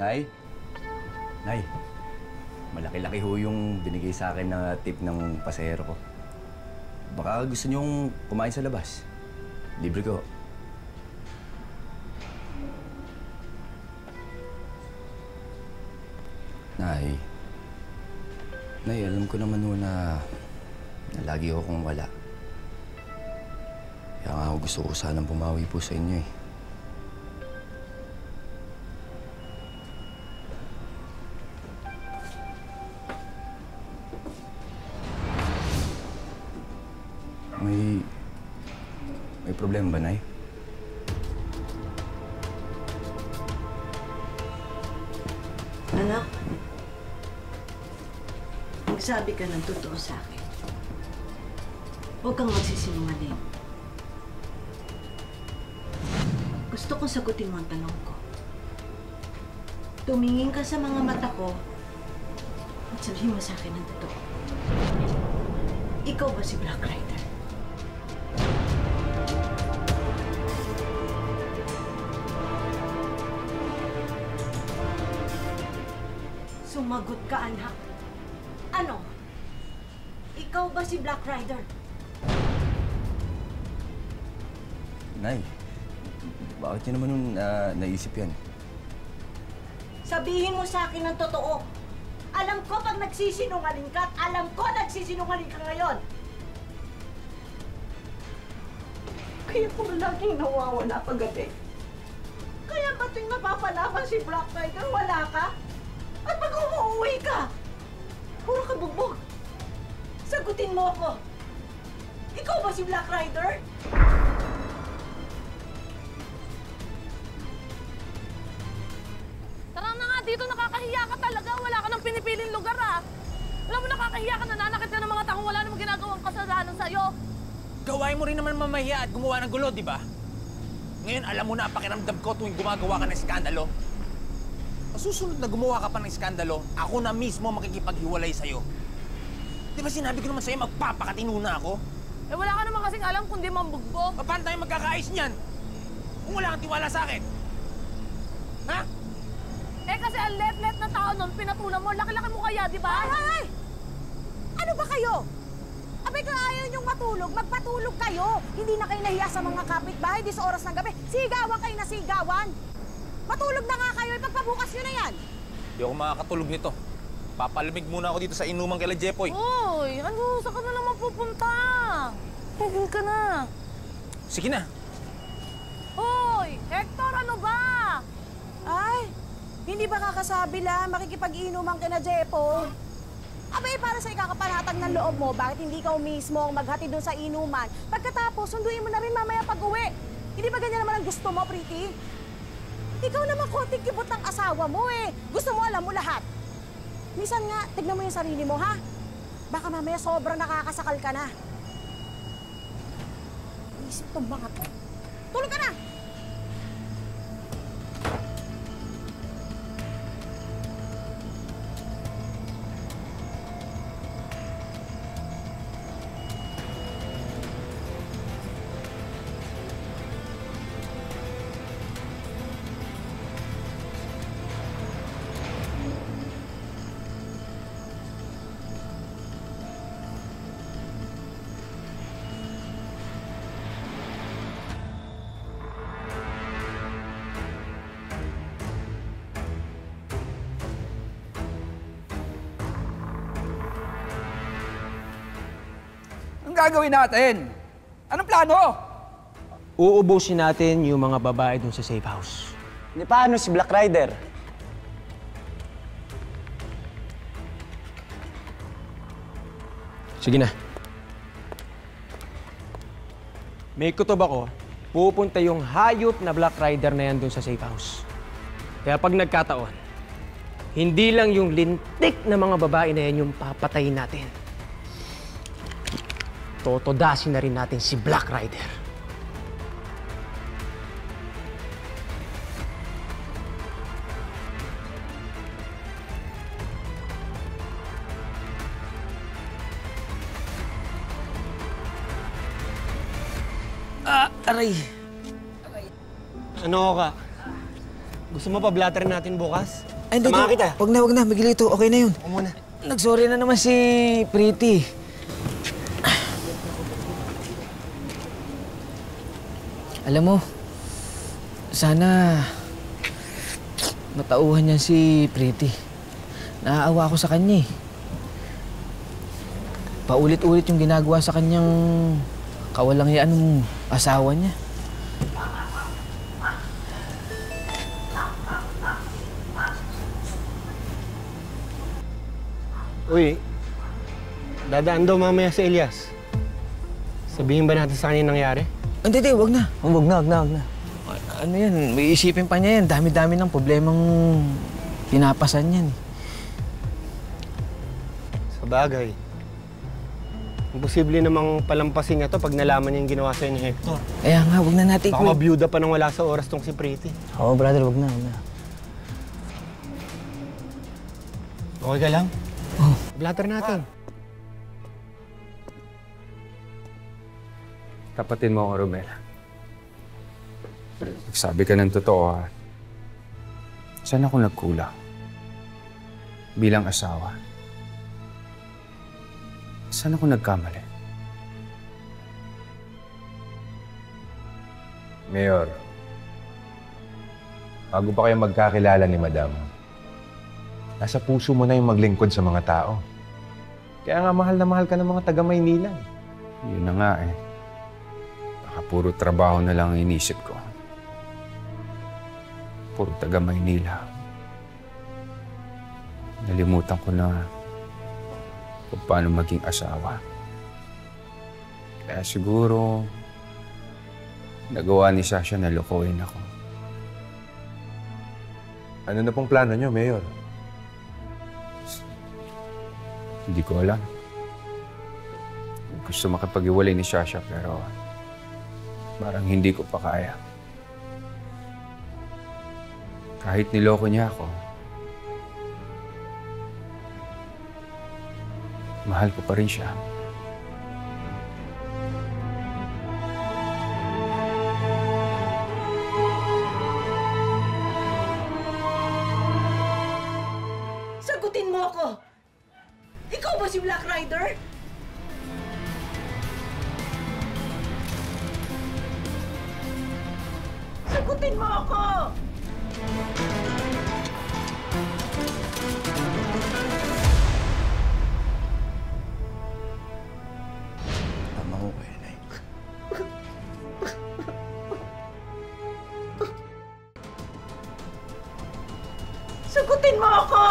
Nay? Nay, malaki-laki ho yung binigay sa akin na tip ng pasahero ko. Baka gusto niyong kumain sa labas. Libre ko. Nay, alam ko naman ho na lagi ho akong wala. Kaya nga gusto ko sanang pumawi po sa inyo eh. May problema ba, Nay? Anak, magsabi ka ng totoo sa akin. Huwag kang magsisinungaling. Gusto kong sagutin mo ang tanong ko. Tumingin ka sa mga mata ko at sabihin mo sa akin ang totoo. Ikaw ba si Black Rider? Sumagot ka, anak. Ano? Ikaw ba si Black Rider? Nay, bakit niyo naman naisip yan? Sabihin mo sa akin ang totoo. Alam ko pag nagsisinungaling ka at alam ko nagsisinungaling ka ngayon. Kaya ko laging nawawala paggabi. Kaya ba tuwing napapalaban si Black Rider, wala ka? At pag umuwi ka, puro ka bugbog. Sagutin mo ako. Ikaw ba si Black Rider? Tara na nga dito, nakakahiya ka talaga. Wala ka ng pinipiling lugar, ah. Alam mo, nakakahiya ka, nananakit ka ng mga taong wala namang ginagawang kasalanan sa'yo. Gawain mo rin naman mamahiya at gumawa ng gulo, di ba? Ngayon, alam mo na ang pakiramdam ko tuwing gumagawa ka ng skandalo. Susunod na gumawa ka pa ng skandalo, ako na mismo makikipaghiwalay sa'yo. Di ba sinabi ko naman sa'yo, magpapakatino na ako? Eh wala ka naman kasing alam kundi mambugbog. Paano tayo magkakaayos niyan? Kung wala kang tiwala sa akin? Ha? Eh kasi ang let-let na tao nun, pinatulan mo, laki-laki mo kaya, di ba? Ay! Ano ba kayo? Abay kung ayaw niyong matulog, magpatulog kayo. Hindi na kayo nahiya sa mga kapitbahay, di sa oras ng gabi. Sigawan kayo na sigawan. Matulog na nga kayo, ipagpabukas nyo na yan. Di ako makakatulog nito. Papalamig muna ako dito sa inuman kay Jepoy. Uy, ano? Saan ka na naman pupunta? Tigil ka na. Sige na. Hoy, Hector, ano ba? Ay, hindi ba kakasabi lang makikipag-inuman kina Jepo? Abay, para sa ikakapanatag ng loob mo, bakit hindi ka mismo ang maghati doon sa inuman? Pagkatapos, sunduin mo na rin mamaya pag-uwi. Hindi ba ganyan naman ang gusto mo, Pretty? Ikaw naman konting kibot ng asawa mo eh. Gusto mo alam mo lahat. Minsan nga, tignan mo yung sarili mo, ha? Baka mamaya sobrang nakakasakal ka na. Isip tong mga to. Tulog ka na! Anong gagawin natin? Anong plano? Uubusin natin yung mga babae dun sa safe house. Di paano si Black Rider? Sige na. May kutob ako, pupunta yung hayop na Black Rider na yan dun sa safe house. Kaya pag nagkataon, hindi lang yung lintik na mga babae na yan yung papatayin natin. Totodasin na rin natin si Black Rider. Aray! Ano ka? Gusto mo pa blatter natin bukas? Ay, hindi. Samahan kita. Wag na, Miguelito. Okay na yun. Ako muna. Nagsorry na naman si Pretty. Alam mo, sana matauhan niya si Pretty. Naaawa ako sa kanya eh. Paulit-ulit yung ginagawa sa kanyang kawalangyaan ng asawa niya. Uy, dadaan daw mamaya si Elias. Sabihin ba natin sa kanya yung nangyari? Hindi, wag na. Huwag na. Ano yan, may isipin pa niya yan. Dami-dami ng problemang pinapasan yan. Sa bagay. Imposible namang palampasin niya to pag nalaman niya yung ginawa sa'yo ni Hector. Kaya nga, wag na natin. Baka mabiyuda pa nang wala sa oras tong si Pretty. Oo, brother, huwag na. Okay ka lang? Blatter natin. Tapatin mo ako, Romel. Nagsabi ka ng totoo, ha? Saan ako nagkulang? Bilang asawa. Saan ako nagkamali? Mayor, bago pa kayo magkakilala ni Madam, nasa puso mo na yung maglingkod sa mga tao. Kaya nga mahal na mahal ka ng mga taga-Maynila. Yun na nga eh. Baka puro trabaho na lang ang inisip ko. Puro taga-Maynila. Nalimutan ko na kung paano maging asawa. Kaya siguro nagawa ni Sasha na lokohin ako. Ano na pong plano niyo, Mayor? Hindi ko alam. Gusto makipag-iwalay ni Sasha pero parang hindi ko pa kaya. Kahit niloko niya ako, mahal ko pa rin siya. Sagutin mo ako! Ikaw ba si Black Rider? Sagutin mo ako! Tama ko kayo, Nay. Sagutin mo ako!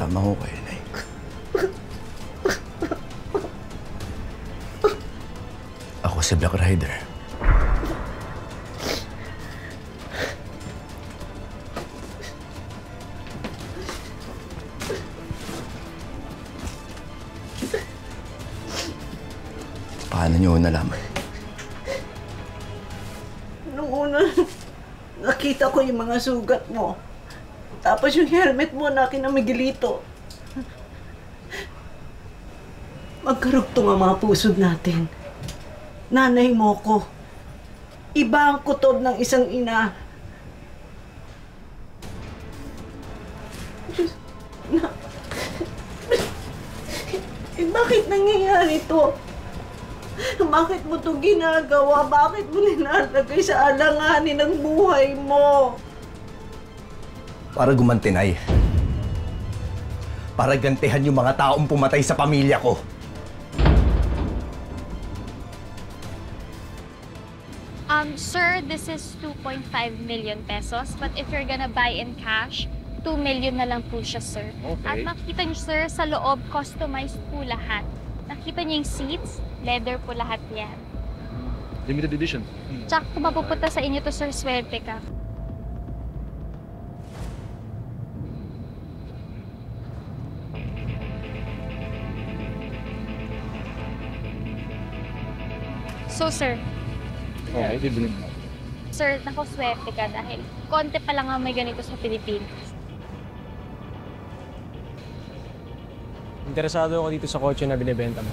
Tama ko kayo, Nay. Ako si Black Rider. Paano niyo nalaman? Nung una, nakita ko yung mga sugat mo. Tapos yung helmet mo na kina Miguelito. Magkarugtong ang mga pusod natin. Nanay mo ko. Iba ang kutob ng isang ina. Diyos, bakit nangyayari ito? Bakit mo ito ginagawa? Bakit mo nilalagay sa alanganin ng buhay mo? Para gumanti, Nay. Para gantihan yung mga taong pumatay sa pamilya ko. Sir, this is 2.5 million pesos. But if you're gonna buy in cash, 2 million na lang po siya, sir. Okay. At makikita niyo, sir, sa loob, customized po lahat. Nakita niyo yung seats, leather po lahat yan. Limited edition. Tsaka kung mapupunta sa inyo to, sir, swerte ka. So, sir. Okay, bibili mo. Sir, naku, swerte ka dahil konti pa lang ang may ganito sa Pilipinas. Interesado ako dito sa kotse na binibenta mo.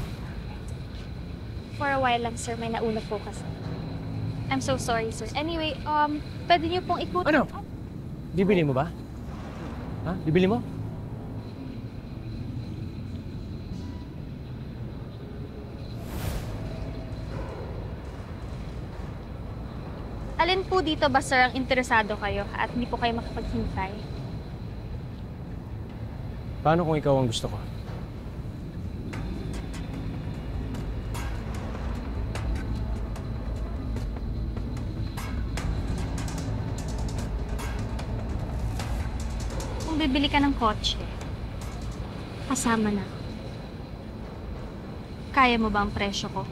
For a while lang, sir. May nauna po kasi. I'm so sorry, sir. Anyway, pwede niyo pong ikutin. Ano? Bibili mo ba? Ha? Bibili mo? Alin po dito ba, sir, ang interesado kayo at hindi po kayo makapaghintay? Paano kung ikaw ang gusto ko? Kung bibili ka ng kotse, kasama na. Kaya mo ba ang presyo ko?